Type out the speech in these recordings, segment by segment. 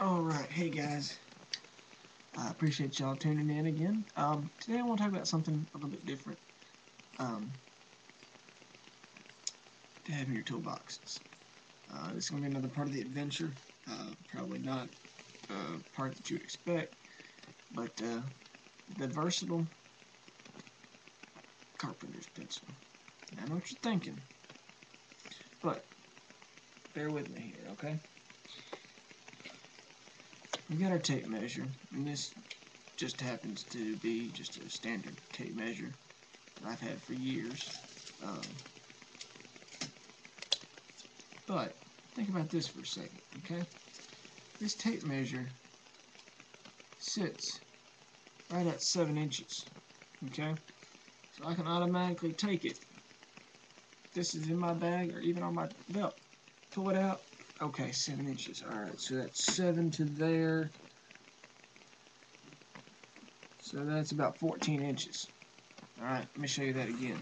Alright, hey guys. I appreciate y'all tuning in again. Today I want to talk about something a little bit different to have in your toolboxes. This is going to be another part of the adventure. Probably not a part that you would expect, but the versatile carpenter's pencil. I know what you're thinking, but bear with me here, okay? We got our tape measure, and this just happens to be just a standard tape measure that I've had for years. But think about this for a second, okay? This tape measure sits right at 7 inches, okay? So I can automatically take it. This is in my bag or even on my belt. Pull it out. Okay, 7 inches. Alright, so that's 7 to there. So that's about 14 inches. Alright, let me show you that again.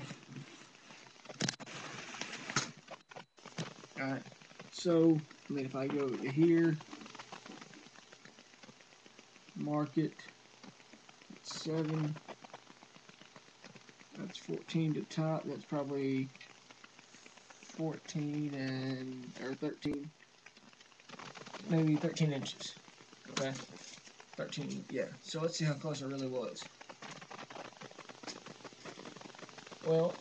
Alright, so, if I go to here, mark it, 7, that's 14 to top, that's probably 14 or 13, maybe 13 inches, okay, 13, yeah, so let's see how close I really was. Well,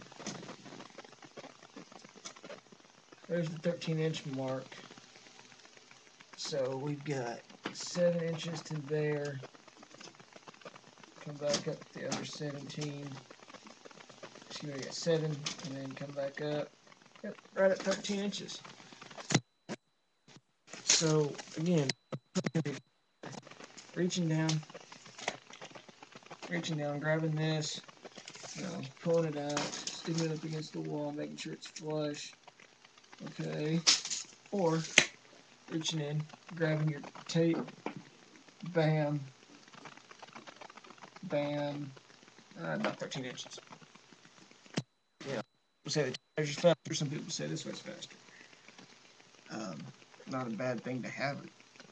there's the 13-inch mark, so we've got 7 inches to there, come back up to the other 17, excuse me, we got 7, and then come back up, yep, right at 13 inches. So, again, reaching down, grabbing this, pulling it out, sticking it up against the wall, making sure it's flush, okay, or reaching in, grabbing your tape, bam, bam, about 13 inches. Yeah, people say the measure's faster, some people say this way's faster. Not a bad thing to have it.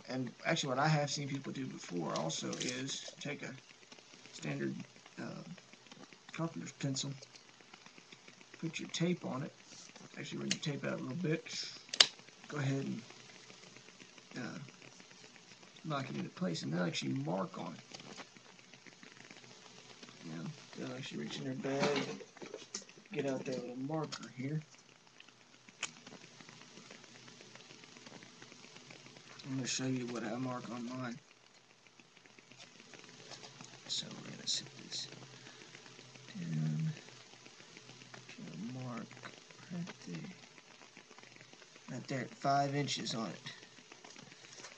And actually what I have seen people do before also is take a standard carpenter's pencil, put your tape on it, actually run your tape out a little bit, go ahead and lock it into place, and they'll actually mark on it. They'll actually reach in their bag and get out their little marker here. I'm going to show you what I mark on mine. So we're going to set this down, mark right there at 5 inches on it.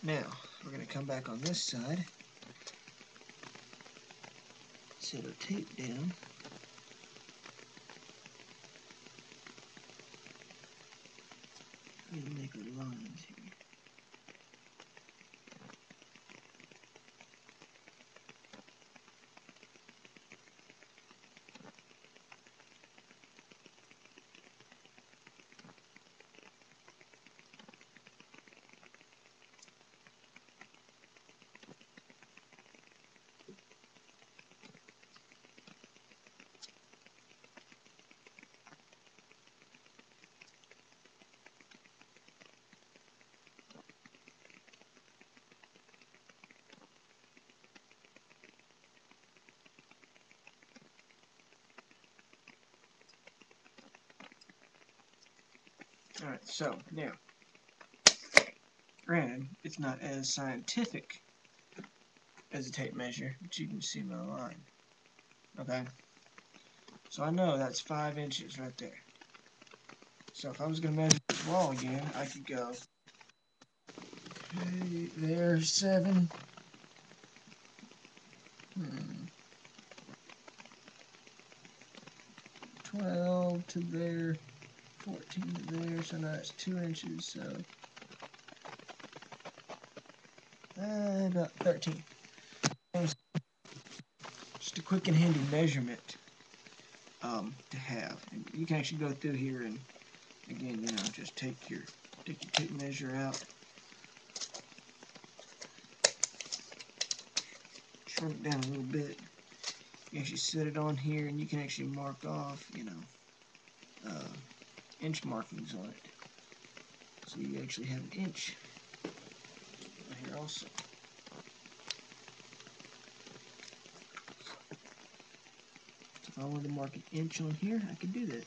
Now, we're going to come back on this side, set our tape down, and make our lines here. Alright, so now, granted, it's not as scientific as a tape measure, but you can see my line. Okay? So I know that's 5 inches right there. So if I was going to measure this wall again, I could go, okay, there's 7. 12 to there, 14 to there, so now that's 2 inches, so about 13. Just a quick and handy measurement to have. And you can actually go through here and again, just take your tape measure out. turn it down a little bit. You actually set it on here, and you can actually mark off, you know, inch markings on it. So you actually have an inch here also. So if I wanted to mark an inch on here, I could do that.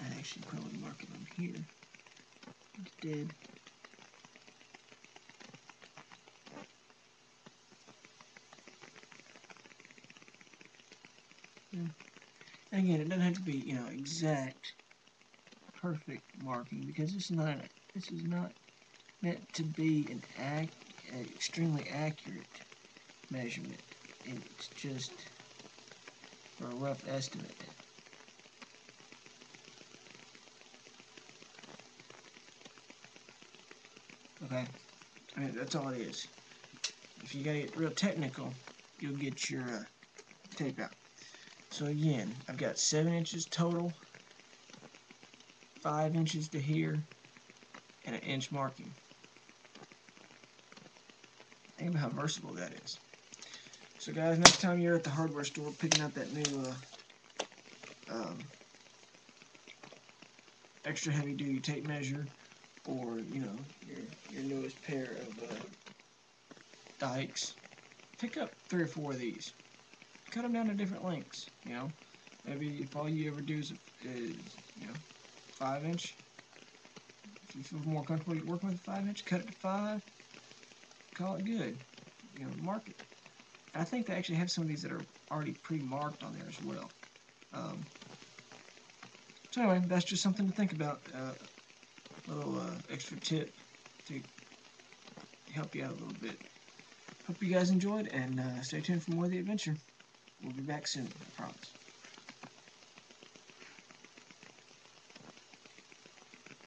I'd actually probably mark it on here instead. And again, it doesn't have to be, you know, exact, perfect marking, because this is not meant to be an extremely accurate measurement. It's just for a rough estimate. Okay, I mean, that's all it is. If you gotta get real technical, you'll get your tape out. So again, I've got 7 inches total, 5 inches to here, and an inch marking. Think about how versatile that is. So guys, next time you're at the hardware store picking out that new extra heavy duty tape measure, or you know, your newest pair of dikes, pick up 3 or 4 of these. Cut them down to different lengths. You know, maybe if all you ever do is you know, 5 inch. If you feel more comfortable working with a 5 inch, cut it to 5. Call it good. You know, mark it. I think they actually have some of these that are already pre-marked on there as well. So anyway, that's just something to think about. A little extra tip to help you out a little bit. Hope you guys enjoyed, and stay tuned for more of the adventure. We'll be back soon, I promise.